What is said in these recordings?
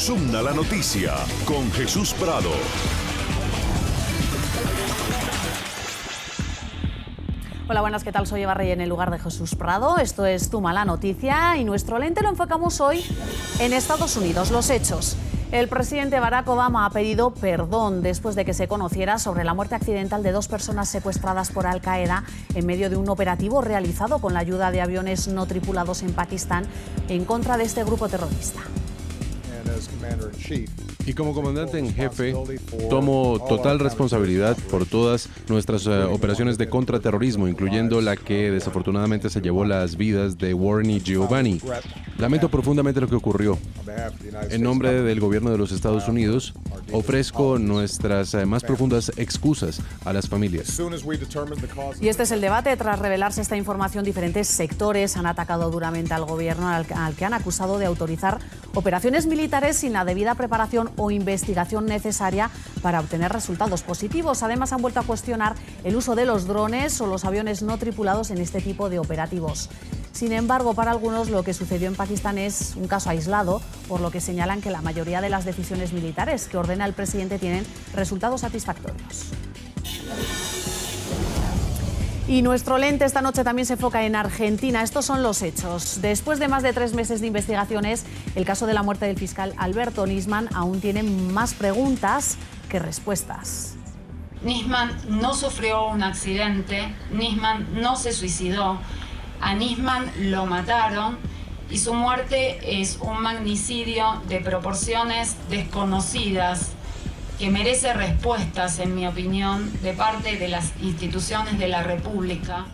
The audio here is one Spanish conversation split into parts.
Osuna la noticia con Jesús Prado. Hola, buenas, ¿qué tal? Soy Eva Rey en el lugar de Jesús Prado. Esto es Tu Mala Noticia y nuestro lente lo enfocamos hoy en Estados Unidos, los hechos. El presidente Barack Obama ha pedido perdón después de que se conociera sobre la muerte accidental de 2 personas secuestradas por Al Qaeda en medio de un operativo realizado con la ayuda de aviones no tripulados en Pakistán en contra de este grupo terrorista. Y como comandante en jefe, tomo total responsabilidad por todas nuestras operaciones de contraterrorismo, incluyendo la que desafortunadamente se llevó las vidas de Warren y Giovanni. Lamento profundamente lo que ocurrió. En nombre del gobierno de los Estados Unidos, ofrezco nuestras más profundas excusas a las familias. Y este es el debate. Tras revelarse esta información, diferentes sectores han atacado duramente al gobierno, al que han acusado de autorizar operaciones militares sin la debida preparación o investigación necesaria para obtener resultados positivos. Además, han vuelto a cuestionar el uso de los drones o los aviones no tripulados en este tipo de operativos. Sin embargo, para algunos lo que sucedió en Pakistán es un caso aislado, por lo que señalan que la mayoría de las decisiones militares que ordena el presidente tienen resultados satisfactorios. Y nuestro lente esta noche también se enfoca en Argentina. Estos son los hechos. Después de más de 3 meses de investigaciones, el caso de la muerte del fiscal Alberto Nisman aún tiene más preguntas que respuestas. Nisman no sufrió un accidente, Nisman no se suicidó, a Nisman lo mataron y su muerte es un magnicidio de proporciones desconocidas que merece respuestas, en mi opinión, de parte de las instituciones de la República.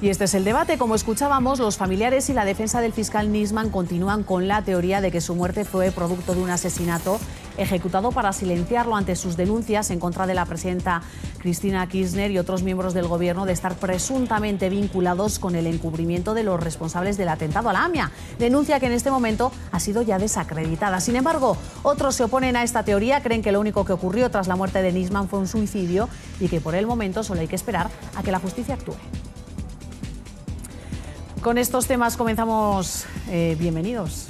Y este es el debate. Como escuchábamos, los familiares y la defensa del fiscal Nisman continúan con la teoría de que su muerte fue producto de un asesinato ejecutado para silenciarlo ante sus denuncias en contra de la presidenta Cristina Kirchner y otros miembros del gobierno de estar presuntamente vinculados con el encubrimiento de los responsables del atentado a la AMIA. Denuncia que en este momento ha sido ya desacreditada. Sin embargo, otros se oponen a esta teoría, creen que lo único que ocurrió tras la muerte de Nisman fue un suicidio y que por el momento solo hay que esperar a que la justicia actúe. Con estos temas comenzamos. Bienvenidos.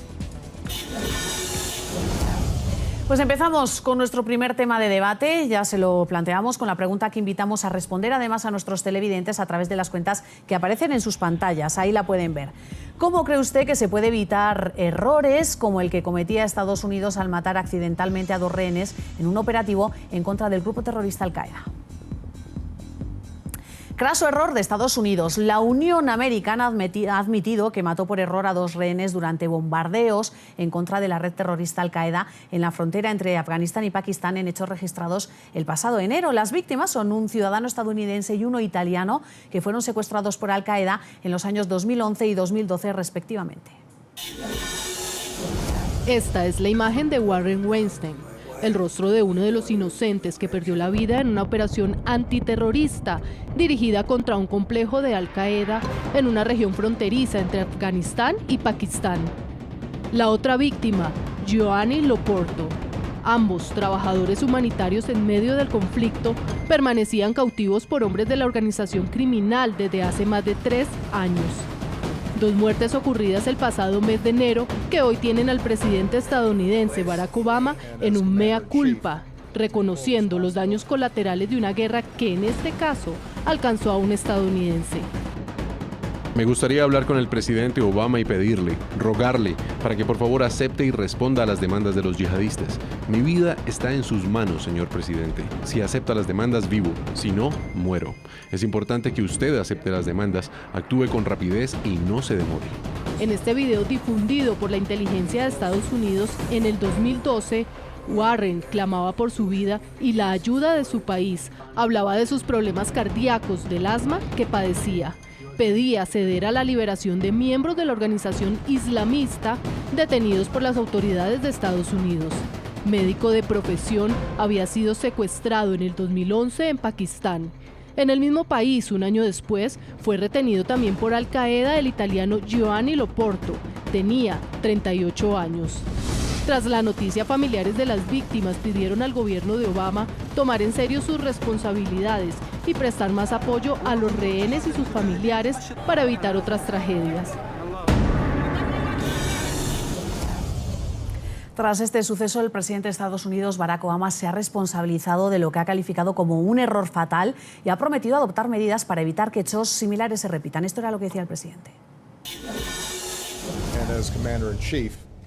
Pues empezamos con nuestro primer tema de debate. Ya se lo planteamos con la pregunta que invitamos a responder además a nuestros televidentes a través de las cuentas que aparecen en sus pantallas. Ahí la pueden ver. ¿Cómo cree usted que se puede evitar errores como el que cometía Estados Unidos al matar accidentalmente a 2 rehenes en un operativo en contra del grupo terrorista Al Qaeda? Craso error de Estados Unidos. La Unión Americana ha admitido que mató por error a 2 rehenes durante bombardeos en contra de la red terrorista Al Qaeda en la frontera entre Afganistán y Pakistán en hechos registrados el pasado enero. Las víctimas son un ciudadano estadounidense y uno italiano que fueron secuestrados por Al Qaeda en los años 2011 y 2012 respectivamente. Esta es la imagen de Warren Weinstein, el rostro de uno de los inocentes que perdió la vida en una operación antiterrorista dirigida contra un complejo de Al Qaeda en una región fronteriza entre Afganistán y Pakistán. La otra víctima, Giovanni Loporto. Ambos, trabajadores humanitarios en medio del conflicto, permanecían cautivos por hombres de la organización criminal desde hace más de 3 años. 2 muertes ocurridas el pasado mes de enero que hoy tienen al presidente estadounidense Barack Obama en un mea culpa, reconociendo los daños colaterales de una guerra que en este caso alcanzó a un estadounidense. Me gustaría hablar con el presidente Obama y pedirle, rogarle, para que por favor acepte y responda a las demandas de los yihadistas. Mi vida está en sus manos, señor presidente. Si acepta las demandas, vivo. Si no, muero. Es importante que usted acepte las demandas, actúe con rapidez y no se demore. En este video difundido por la inteligencia de Estados Unidos en el 2012, Warren clamaba por su vida y la ayuda de su país. Hablaba de sus problemas cardíacos, del asma que padecía. Pedía ceder a la liberación de miembros de la organización islamista detenidos por las autoridades de Estados Unidos. Médico de profesión, había sido secuestrado en el 2011 en Pakistán. En el mismo país, un año después, fue retenido también por Al Qaeda el italiano Giovanni Loporto. Tenía 38 años. Tras la noticia, familiares de las víctimas pidieron al gobierno de Obama tomar en serio sus responsabilidades y prestar más apoyo a los rehenes y sus familiares para evitar otras tragedias. Tras este suceso, el presidente de Estados Unidos, Barack Obama, se ha responsabilizado de lo que ha calificado como un error fatal y ha prometido adoptar medidas para evitar que hechos similares se repitan. Esto era lo que decía el presidente.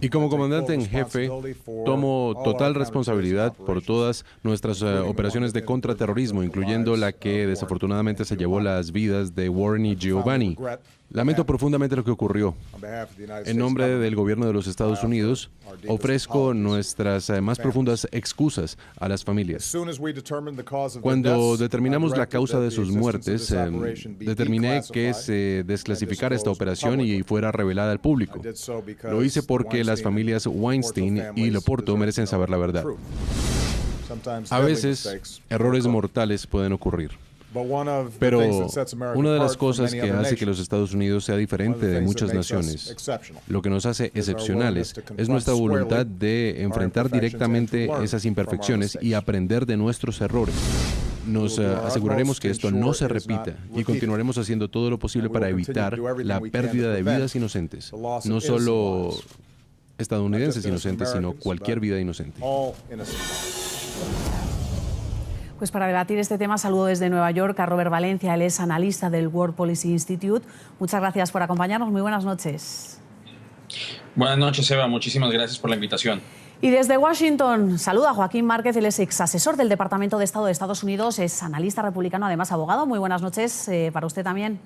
Y como comandante en jefe, tomo total responsabilidad por todas nuestras operaciones de contraterrorismo, incluyendo la que desafortunadamente se llevó las vidas de Warren y Giovanni. Lamento profundamente lo que ocurrió. En nombre del gobierno de los Estados Unidos, ofrezco nuestras más profundas excusas a las familias. Cuando determinamos la causa de sus muertes, determiné que se desclasificara esta operación y fuera revelada al público. Lo hice porque las familias Weinstein y Loporto merecen saber la verdad. A veces, errores mortales pueden ocurrir. Pero una de las cosas que hace que los Estados Unidos sea diferente de muchas naciones, lo que nos hace excepcionales, es nuestra voluntad de enfrentar directamente esas imperfecciones y aprender de nuestros errores. Nos aseguraremos que esto no se repita y continuaremos haciendo todo lo posible para evitar la pérdida de vidas inocentes, no solo estadounidenses inocentes, sino cualquier vida inocente. Pues para debatir este tema saludo desde Nueva York a Robert Valencia, él es analista del World Policy Institute. Muchas gracias por acompañarnos, muy buenas noches. Buenas noches, Eva, muchísimas gracias por la invitación. Y desde Washington saluda a Joaquín Márquez, él es ex asesor del Departamento de Estado de Estados Unidos, es analista republicano, además abogado. Muy buenas noches para usted también.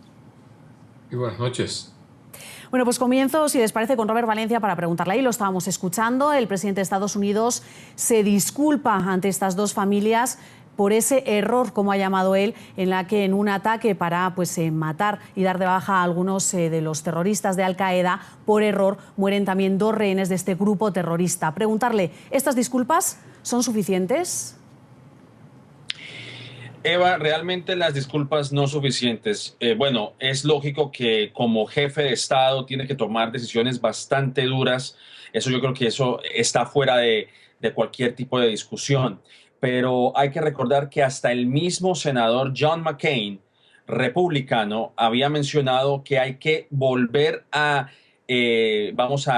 Y buenas noches. Bueno, pues comienzo, si les parece, con Robert Valencia para preguntarle. Ahí lo estábamos escuchando. El presidente de Estados Unidos se disculpa ante estas dos familias por ese error, como ha llamado él, en la que en un ataque para matar y dar de baja a algunos de los terroristas de Al-Qaeda, por error mueren también dos rehenes de este grupo terrorista. Preguntarle, ¿estas disculpas son suficientes? Eva, realmente las disculpas no suficientes. Bueno, es lógico que como jefe de Estado tiene que tomar decisiones bastante duras. Eso yo creo que eso está fuera de cualquier tipo de discusión. Pero hay que recordar que hasta el mismo senador John McCain, republicano, había mencionado que hay que volver a,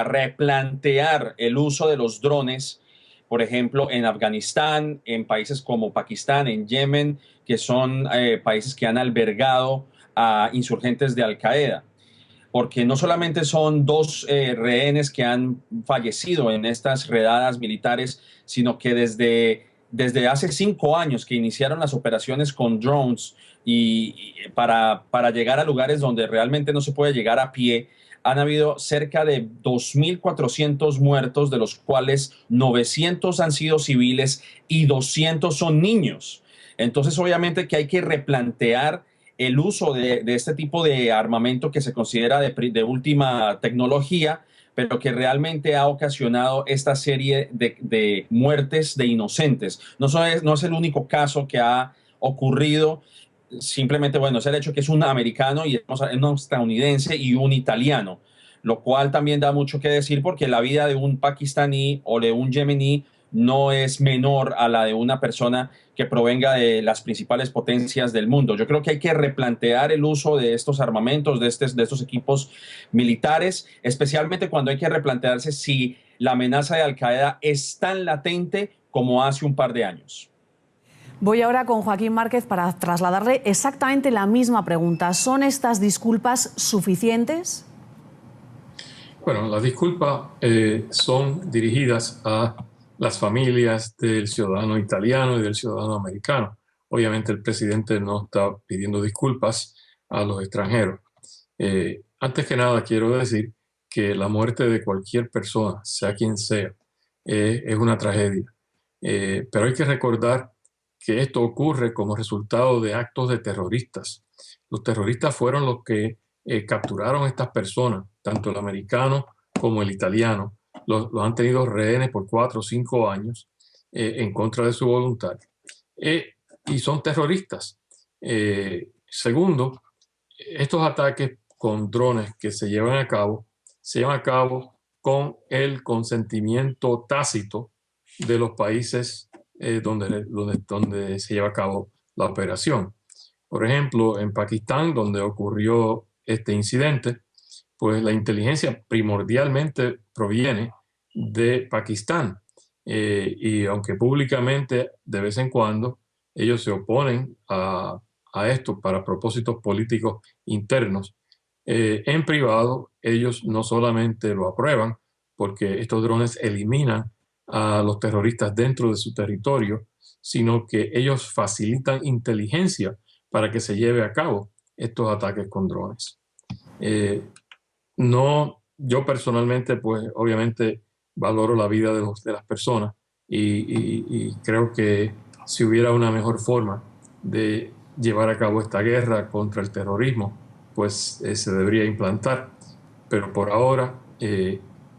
replantear el uso de los drones, por ejemplo, en Afganistán, en países como Pakistán, en Yemen, que son países que han albergado a insurgentes de Al-Qaeda. Porque no solamente son dos rehenes que han fallecido en estas redadas militares, sino que desde hace 5 años que iniciaron las operaciones con drones y para llegar a lugares donde realmente no se puede llegar a pie, han habido cerca de 2.400 muertos, de los cuales 900 han sido civiles y 200 son niños. Entonces, obviamente que hay que replantear el uso de este tipo de armamento que se considera de última tecnología, pero que realmente ha ocasionado esta serie de muertes de inocentes. No es el único caso que ha ocurrido. Simplemente, es el hecho que es un americano y un estadounidense y un italiano, lo cual también da mucho que decir porque la vida de un pakistaní o de un yemení no es menor a la de una persona que provenga de las principales potencias del mundo. Yo creo que hay que replantear el uso de estos armamentos, de estos equipos militares, especialmente cuando hay que replantearse si la amenaza de Al-Qaeda es tan latente como hace un par de años. Voy ahora con Joaquín Márquez para trasladarle exactamente la misma pregunta. ¿Son estas disculpas suficientes? Bueno, las disculpas son dirigidas a las familias del ciudadano italiano y del ciudadano americano. Obviamente el presidente no está pidiendo disculpas a los extranjeros. Antes que nada quiero decir que la muerte de cualquier persona, sea quien sea, es una tragedia. Pero hay que recordar que esto ocurre como resultado de actos de terroristas. Los terroristas fueron los que capturaron a estas personas, tanto el americano como el italiano. Los han tenido rehenes por 4 o 5 años en contra de su voluntad. Y son terroristas. Segundo, estos ataques con drones que se llevan a cabo con el consentimiento tácito de los países donde se lleva a cabo la operación. Por ejemplo, en Pakistán, donde ocurrió este incidente, pues la inteligencia primordialmente proviene de Pakistán. Y aunque públicamente de vez en cuando ellos se oponen a esto para propósitos políticos internos, en privado ellos no solamente lo aprueban porque estos drones eliminan a los terroristas dentro de su territorio, sino que ellos facilitan inteligencia para que se lleve a cabo estos ataques con drones. No, yo personalmente, pues obviamente valoro la vida de las personas y creo que si hubiera una mejor forma de llevar a cabo esta guerra contra el terrorismo, pues se debería implantar. Pero por ahora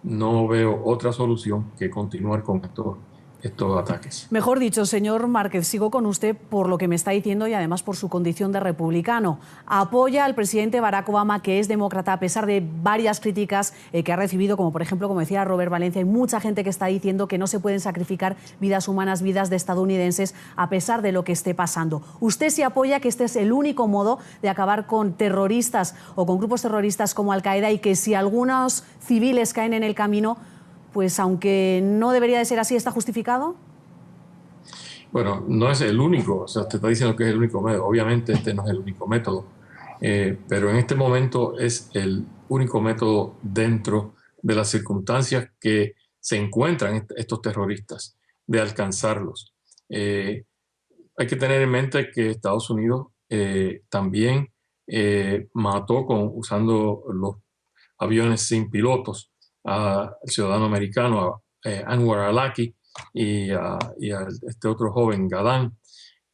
no veo otra solución que continuar con estos ataques. Mejor dicho, señor Márquez, sigo con usted por lo que me está diciendo y además por su condición de republicano. Apoya al presidente Barack Obama, que es demócrata, a pesar de varias críticas que ha recibido, como por ejemplo, como decía Robert Valencia, hay mucha gente que está diciendo que no se pueden sacrificar vidas humanas, vidas de estadounidenses, a pesar de lo que esté pasando. ¿Usted sí apoya que este es el único modo de acabar con terroristas o con grupos terroristas como Al-Qaeda y que si algunos civiles caen en el camino, pues aunque no debería de ser así, está justificado? Bueno, no es el único, o sea, te está diciendo que es el único método. Obviamente este no es el único método, pero en este momento es el único método dentro de las circunstancias que se encuentran estos terroristas, de alcanzarlos. Hay que tener en mente que Estados Unidos también mató usando los aviones sin pilotos al ciudadano americano, Anwar al-Awlaki, y a este otro joven, Gadán,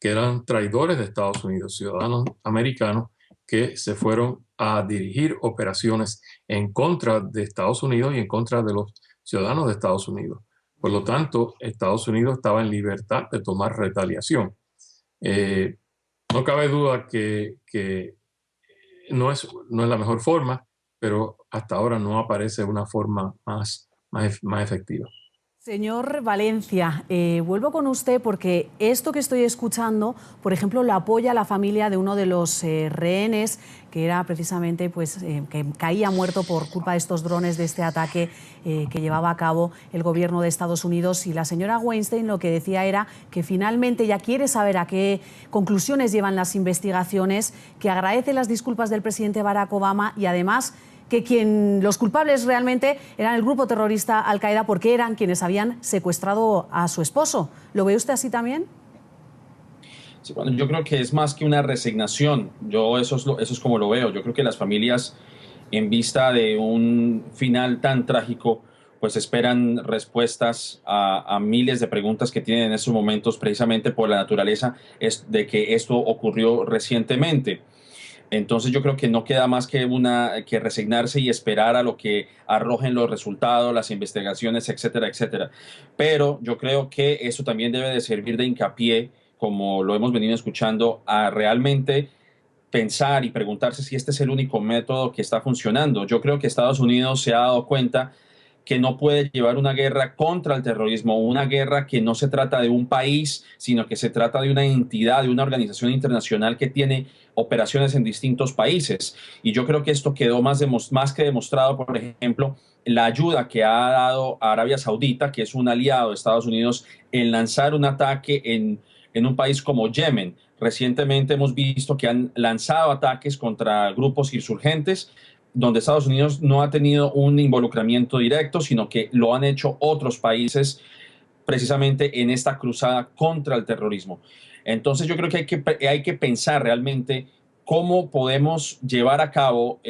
que eran traidores de Estados Unidos, ciudadanos americanos que se fueron a dirigir operaciones en contra de Estados Unidos y en contra de los ciudadanos de Estados Unidos. Por lo tanto, Estados Unidos estaba en libertad de tomar retaliación. No cabe duda que no es la mejor forma, pero hasta ahora no aparece una forma más efectiva. Señor Valencia, vuelvo con usted porque esto que estoy escuchando, por ejemplo, lo apoya la familia de uno de los rehenes que era precisamente que caía muerto por culpa de estos drones, de este ataque que llevaba a cabo el gobierno de Estados Unidos. Y la señora Weinstein lo que decía era que finalmente ya quiere saber a qué conclusiones llevan las investigaciones, que agradece las disculpas del presidente Barack Obama y además que los culpables realmente eran el grupo terrorista Al-Qaeda porque eran quienes habían secuestrado a su esposo. ¿Lo ve usted así también? Sí, bueno, yo creo que es más que una resignación. Eso es como lo veo. Yo creo que las familias, en vista de un final tan trágico, pues esperan respuestas a miles de preguntas que tienen en estos momentos, precisamente por la naturaleza de que esto ocurrió recientemente. Entonces yo creo que no queda más que resignarse y esperar a lo que arrojen los resultados, las investigaciones, etcétera, etcétera. Pero yo creo que eso también debe de servir de hincapié, como lo hemos venido escuchando, a realmente pensar y preguntarse si este es el único método que está funcionando. Yo creo que Estados Unidos se ha dado cuenta que no puede llevar una guerra contra el terrorismo, una guerra que no se trata de un país, sino que se trata de una entidad, de una organización internacional que tiene operaciones en distintos países. Y yo creo que esto quedó más que demostrado, por ejemplo, la ayuda que ha dado a Arabia Saudita, que es un aliado de Estados Unidos, en lanzar un ataque en un país como Yemen. Recientemente hemos visto que han lanzado ataques contra grupos insurgentes, donde Estados Unidos no ha tenido un involucramiento directo, sino que lo han hecho otros países precisamente en esta cruzada contra el terrorismo. Entonces yo creo que hay que pensar realmente cómo podemos llevar a cabo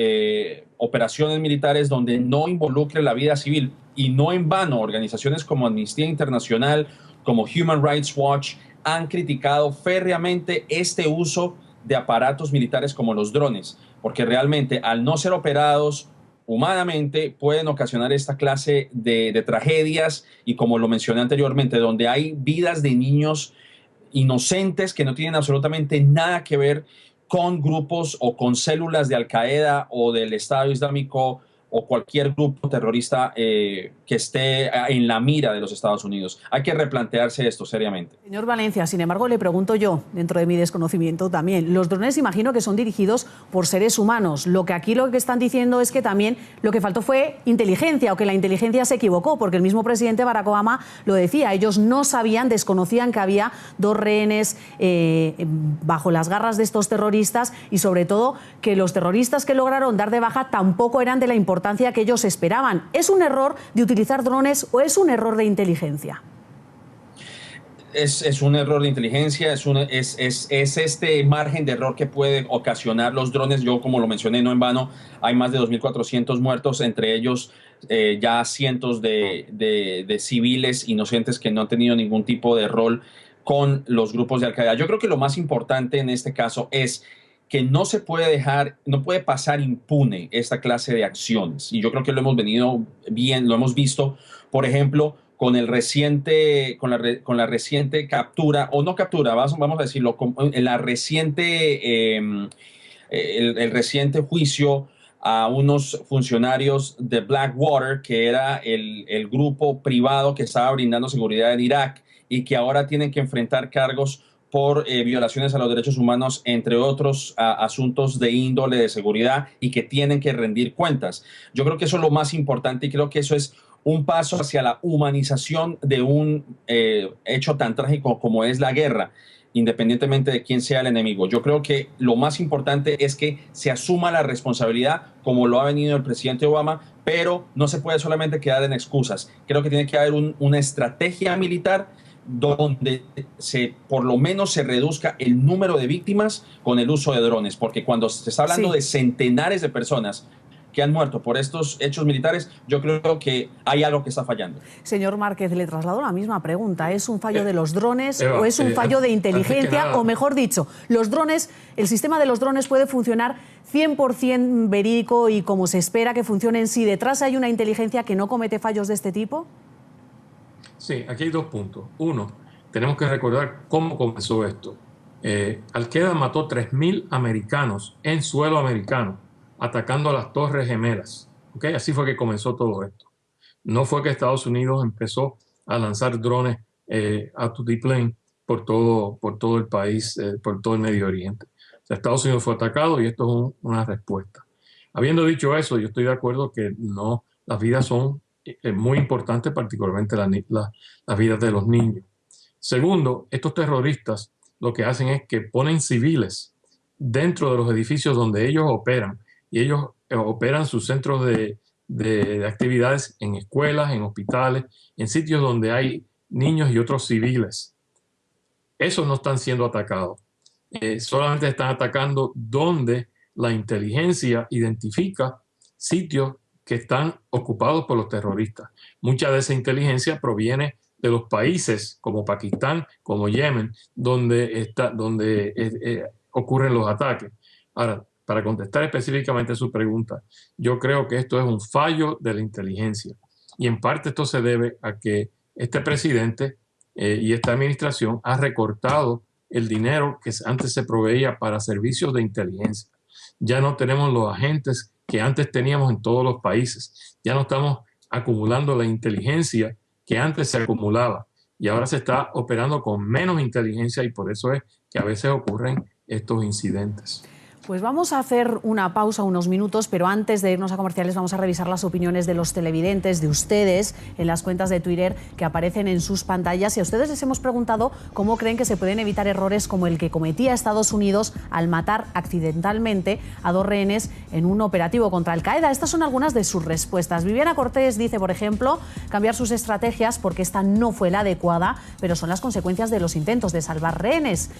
operaciones militares donde no involucre la vida civil, y no en vano organizaciones como Amnistía Internacional, como Human Rights Watch, han criticado férreamente este uso de aparatos militares como los drones, porque realmente al no ser operados humanamente pueden ocasionar esta clase de tragedias, y como lo mencioné anteriormente, donde hay vidas de niños inocentes que no tienen absolutamente nada que ver con grupos o con células de Al-Qaeda o del Estado Islámico o cualquier grupo terrorista que que esté en la mira de los Estados Unidos. Hay que replantearse esto seriamente. Señor Valencia, sin embargo, le pregunto yo, dentro de mi desconocimiento también, los drones imagino que son dirigidos por seres humanos. Lo que están diciendo es que también lo que faltó fue inteligencia, o que la inteligencia se equivocó, porque el mismo presidente Barack Obama lo decía. Ellos no sabían, desconocían que había 2 rehenes bajo las garras de estos terroristas, y sobre todo que los terroristas que lograron dar de baja tampoco eran de la importancia que ellos esperaban. ¿Es un error de utilizar drones o es un error de inteligencia? Es un error de inteligencia, es este margen de error que puede ocasionar los drones. Yo, como lo mencioné, no en vano, hay más de 2.400 muertos, entre ellos ya cientos de civiles inocentes que no han tenido ningún tipo de rol con los grupos de Al-Qaeda. Yo creo que lo más importante en este caso es que no se puede no puede pasar impune esta clase de acciones. Y yo creo que lo hemos visto, por ejemplo, con la reciente captura, o no captura, vamos a decirlo, el reciente juicio a unos funcionarios de Blackwater, que era el grupo privado que estaba brindando seguridad en Irak y que ahora tienen que enfrentar cargos por violaciones a los derechos humanos, entre otros asuntos de índole de seguridad, y que tienen que rendir cuentas. Yo creo que eso es lo más importante, y creo que eso es un paso hacia la humanización de un hecho tan trágico como es la guerra, independientemente de quién sea el enemigo. Yo creo que lo más importante es que se asuma la responsabilidad, como lo ha venido el presidente Obama, pero no se puede solamente quedar en excusas. Creo que tiene que haber una estrategia militar donde por lo menos se reduzca el número de víctimas con el uso de drones, porque cuando se está hablando de centenares de personas que han muerto por estos hechos militares, yo creo que hay algo que está fallando. Señor Márquez, le traslado la misma pregunta. ¿Es un fallo de los drones o es un fallo de inteligencia? O mejor dicho, los drones, el sistema de los drones puede funcionar 100% verídico y como se espera que funcionen si detrás hay una inteligencia que no comete fallos de este tipo. Sí, aquí hay 2 puntos. Uno, tenemos que recordar cómo comenzó esto. Al-Qaeda mató 3.000 americanos en suelo americano, atacando a las Torres Gemelas. ¿Okay? Así fue que comenzó todo esto. No fue que Estados Unidos empezó a lanzar drones a tutiplén por todo el país, por todo el Medio Oriente. O sea, Estados Unidos fue atacado y esto es una respuesta. Habiendo dicho eso, yo estoy de acuerdo que no, las vidas son muy importantes, particularmente las vidas de los niños. Segundo, estos terroristas lo que hacen es que ponen civiles dentro de los edificios donde ellos operan, y ellos operan sus centros de actividades en escuelas, en hospitales, en sitios donde hay niños y otros civiles. Esos no están siendo atacados. Solamente están atacando donde la inteligencia identifica sitios que están ocupados por los terroristas. Mucha de esa inteligencia proviene de los países como Pakistán, como Yemen, donde ocurren los ataques. Ahora, para contestar específicamente su pregunta, yo creo que esto es un fallo de la inteligencia, y en parte esto se debe a que este presidente y esta administración ha recortado el dinero que antes se proveía para servicios de inteligencia. Ya no tenemos los agentes que antes teníamos en todos los países. Ya no estamos acumulando la inteligencia que antes se acumulaba, y ahora se está operando con menos inteligencia, y por eso es que a veces ocurren estos incidentes. Pues vamos a hacer una pausa, unos minutos, pero antes de irnos a comerciales vamos a revisar las opiniones de los televidentes, de ustedes, en las cuentas de Twitter que aparecen en sus pantallas. Y a ustedes les hemos preguntado cómo creen que se pueden evitar errores como el que cometía Estados Unidos al matar accidentalmente a 2 rehenes en un operativo contra Al-Qaeda. Estas son algunas de sus respuestas. Viviana Cortés dice, por ejemplo, cambiar sus estrategias porque esta no fue la adecuada, pero son las consecuencias de los intentos de salvar rehenes.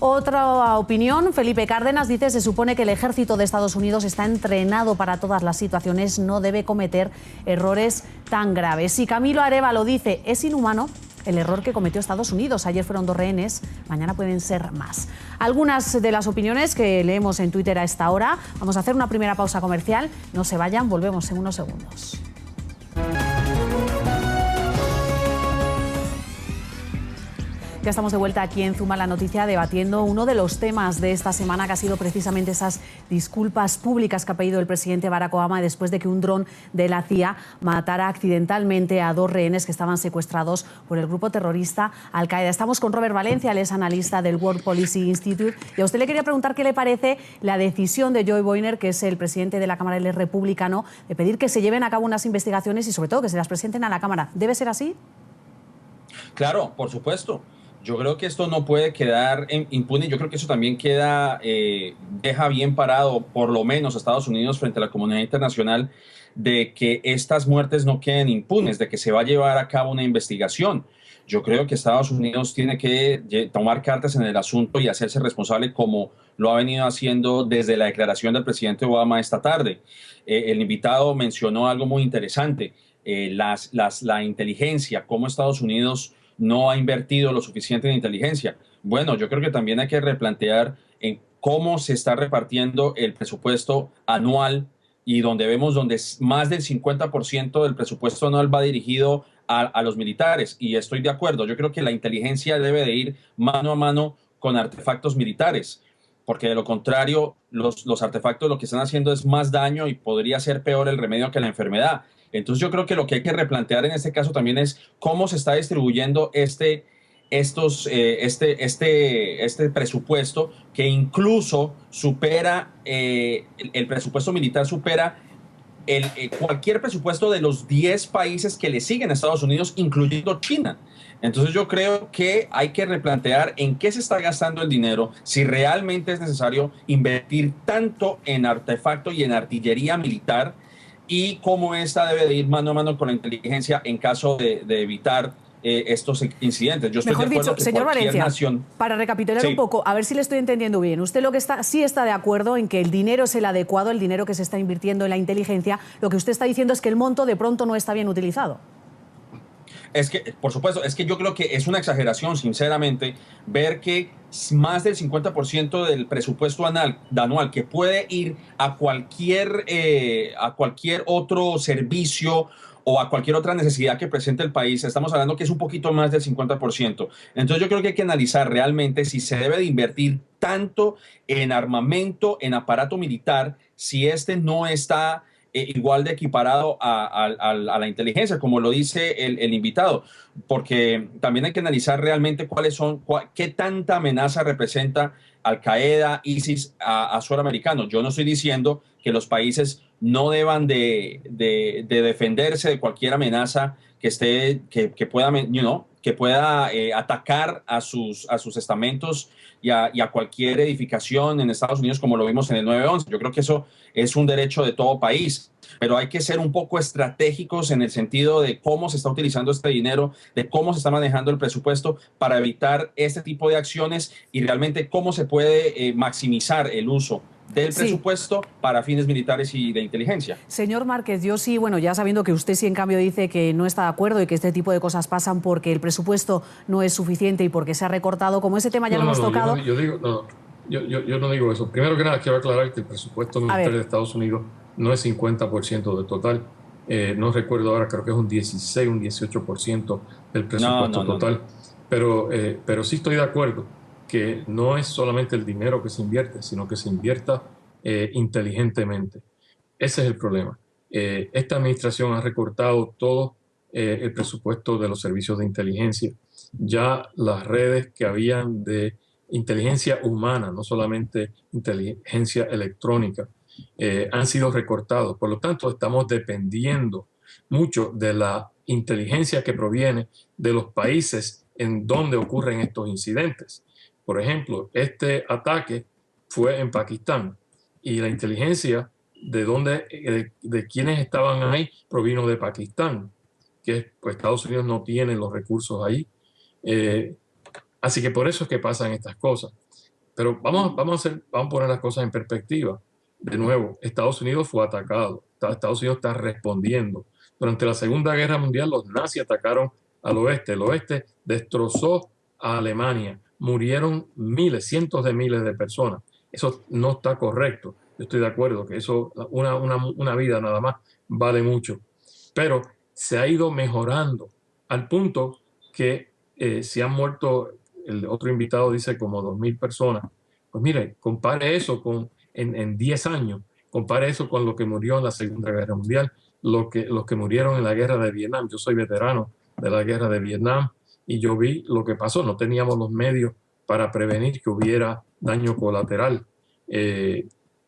Otra opinión, Felipe Cárdenas dice, se supone que el ejército de Estados Unidos está entrenado para todas las situaciones, no debe cometer errores tan graves. Y Camilo Arévalo dice, es inhumano el error que cometió Estados Unidos. Ayer fueron 2 rehenes, mañana pueden ser más. Algunas de las opiniones que leemos en Twitter a esta hora. Vamos a hacer una primera pausa comercial. No se vayan, volvemos en unos segundos. Ya estamos de vuelta aquí en Zuma la Noticia debatiendo uno de los temas de esta semana, que ha sido precisamente esas disculpas públicas que ha pedido el presidente Barack Obama después de que un dron de la CIA matara accidentalmente a 2 rehenes que estaban secuestrados por el grupo terrorista Al-Qaeda. Estamos con Robert Valencia, él es analista del World Policy Institute, y a usted le quería preguntar qué le parece la decisión de Joe Boehner, que es el presidente de la Cámara, él es republicano, de pedir que se lleven a cabo unas investigaciones y sobre todo que se las presenten a la Cámara. ¿Debe ser así? Claro, por supuesto. Yo creo que esto no puede quedar impune. Yo creo que eso también deja bien parado, por lo menos, a Estados Unidos frente a la comunidad internacional, de que estas muertes no queden impunes, de que se va a llevar a cabo una investigación. Yo creo que Estados Unidos tiene que tomar cartas en el asunto y hacerse responsable, como lo ha venido haciendo desde la declaración del presidente Obama esta tarde. El invitado mencionó algo muy interesante, la inteligencia, cómo Estados Unidos no ha invertido lo suficiente en inteligencia. Bueno, yo creo que también hay que replantear en cómo se está repartiendo el presupuesto anual, y donde vemos donde más del 50% del presupuesto anual va dirigido a los militares. Y estoy de acuerdo, yo creo que la inteligencia debe de ir mano a mano con artefactos militares, porque de lo contrario los artefactos lo que están haciendo es más daño y podría ser peor el remedio que la enfermedad. Entonces yo creo que lo que hay que replantear en este caso también es cómo se está distribuyendo este presupuesto, que incluso supera, el presupuesto militar supera cualquier presupuesto de los 10 países que le siguen a Estados Unidos, incluyendo China. Entonces yo creo que hay que replantear en qué se está gastando el dinero, si realmente es necesario invertir tanto en artefacto y en artillería militar, y cómo esta debe de ir mano a mano con la inteligencia en caso de evitar estos incidentes. Yo estoy Mejor de acuerdo dicho, que señor Valencia, nación... para recapitular Sí. un poco, a ver si le estoy entendiendo bien. Usted sí está de acuerdo en que el dinero es el adecuado, el dinero que se está invirtiendo en la inteligencia. Lo que usted está diciendo es que el monto de pronto no está bien utilizado. Es que, por supuesto, es que yo creo que es una exageración, sinceramente, ver que más del 50% del presupuesto anual que puede ir a cualquier otro servicio o a cualquier otra necesidad que presente el país, estamos hablando que es un poquito más del 50%. Entonces yo creo que hay que analizar realmente si se debe de invertir tanto en armamento, en aparato militar, si este no está igual de equiparado a la inteligencia, como lo dice el invitado, porque también hay que analizar realmente qué tanta amenaza representa Al-Qaeda, ISIS a suelo americano. Yo no estoy diciendo que los países no deban de defenderse de cualquier amenaza que pueda atacar a sus estamentos y a cualquier edificación en Estados Unidos, como lo vimos en el 9/11. Yo creo que eso es un derecho de todo país, pero hay que ser un poco estratégicos en el sentido de cómo se está utilizando este dinero, de cómo se está manejando el presupuesto para evitar este tipo de acciones, y realmente cómo se puede maximizar el uso del presupuesto para fines militares y de inteligencia. Señor Márquez, yo sí, bueno, ya sabiendo que usted sí en cambio dice que no está de acuerdo y que este tipo de cosas pasan porque el presupuesto no es suficiente y porque se ha recortado, como ese tema ya lo hemos tocado... Yo no digo eso. Primero que nada, quiero aclarar que el presupuesto militar de Estados Unidos no es 50% del total. No recuerdo ahora, creo que es un 16, un 18% del presupuesto total. Pero sí estoy de acuerdo que no es solamente el dinero que se invierte, sino que se invierta inteligentemente. Ese es el problema. Esta administración ha recortado todo el presupuesto de los servicios de inteligencia. Ya las redes que habían de inteligencia humana, no solamente inteligencia electrónica, han sido recortados. Por lo tanto, estamos dependiendo mucho de la inteligencia que proviene de los países en donde ocurren estos incidentes. Por ejemplo, este ataque fue en Pakistán y la inteligencia de quienes estaban ahí provino de Pakistán, que pues, Estados Unidos no tiene los recursos ahí. Así que por eso es que pasan estas cosas. Pero vamos a poner las cosas en perspectiva. De nuevo, Estados Unidos fue atacado. Estados Unidos está respondiendo. Durante la Segunda Guerra Mundial, los nazis atacaron al oeste. El oeste destrozó a Alemania. Murieron miles, cientos de miles de personas. Eso no está correcto. Yo estoy de acuerdo que eso, una vida nada más vale mucho. Pero se ha ido mejorando al punto que se han muerto el otro invitado dice como 2.000 personas. Pues mire, compare eso en 10 años, compare eso con lo que murió en la Segunda Guerra Mundial, los que murieron en la Guerra de Vietnam. Yo soy veterano de la Guerra de Vietnam y yo vi lo que pasó. No teníamos los medios para prevenir que hubiera daño colateral,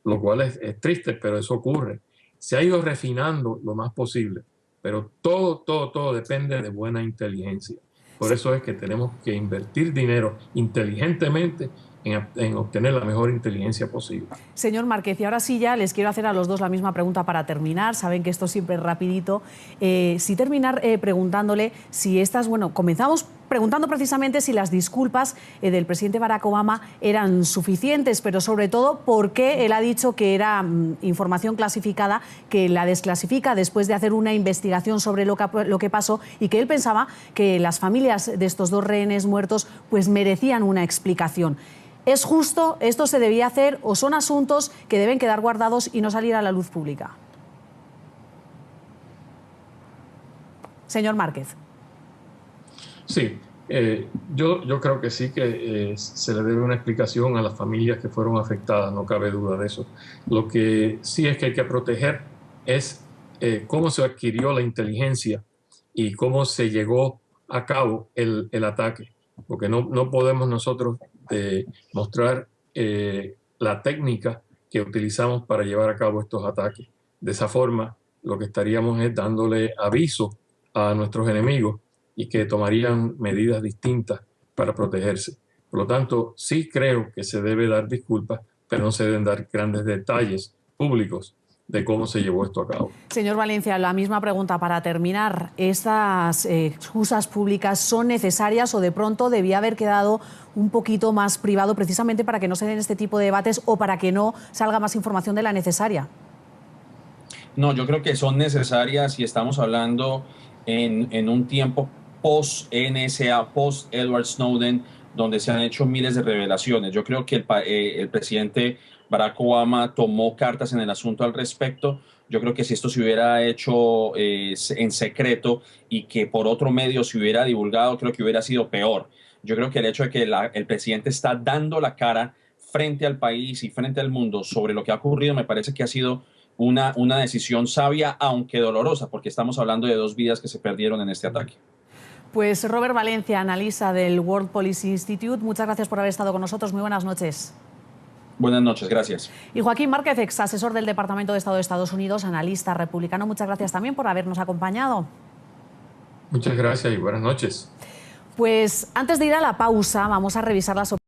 lo cual es triste, pero eso ocurre. Se ha ido refinando lo más posible, pero todo depende de buena inteligencia. Por eso es que tenemos que invertir dinero inteligentemente en obtener la mejor inteligencia posible. Señor Márquez, y ahora sí ya les quiero hacer a los dos la misma pregunta para terminar. Saben que esto siempre es rapidito. Sí terminar preguntándole si estas, bueno, comenzamos preguntando precisamente si las disculpas del presidente Barack Obama eran suficientes, pero sobre todo por qué él ha dicho que era información clasificada, que la desclasifica después de hacer una investigación sobre lo que pasó y que él pensaba que las familias de estos dos rehenes muertos pues merecían una explicación. ¿Es justo? ¿Esto se debía hacer o son asuntos que deben quedar guardados y no salir a la luz pública? Señor Márquez. Sí, yo creo que sí que se le debe una explicación a las familias que fueron afectadas, no cabe duda de eso. Lo que sí es que hay que proteger es cómo se adquirió la inteligencia y cómo se llegó a cabo el ataque, porque no podemos nosotros mostrar la técnica que utilizamos para llevar a cabo estos ataques. De esa forma, lo que estaríamos es dándole aviso a nuestros enemigos y que tomarían medidas distintas para protegerse. Por lo tanto, sí creo que se debe dar disculpas, pero no se deben dar grandes detalles públicos de cómo se llevó esto a cabo. Señor Valencia, la misma pregunta para terminar. ¿Estas excusas públicas son necesarias o de pronto debía haber quedado un poquito más privado precisamente para que no se den este tipo de debates o para que no salga más información de la necesaria? No, yo creo que son necesarias y estamos hablando en un tiempo post-NSA, post-Edward Snowden, donde se han hecho miles de revelaciones. Yo creo que el presidente Barack Obama tomó cartas en el asunto al respecto. Yo creo que si esto se hubiera hecho en secreto y que por otro medio se hubiera divulgado, creo que hubiera sido peor. Yo creo que el hecho de que el presidente está dando la cara frente al país y frente al mundo sobre lo que ha ocurrido, me parece que ha sido una decisión sabia, aunque dolorosa, porque estamos hablando de 2 vidas que se perdieron en este ataque. Pues Robert Valencia, analista del World Policy Institute, muchas gracias por haber estado con nosotros. Muy buenas noches. Buenas noches, gracias. Y Joaquín Márquez, ex asesor del Departamento de Estado de Estados Unidos, analista republicano, muchas gracias también por habernos acompañado. Muchas gracias y buenas noches. Pues antes de ir a la pausa, vamos a revisar las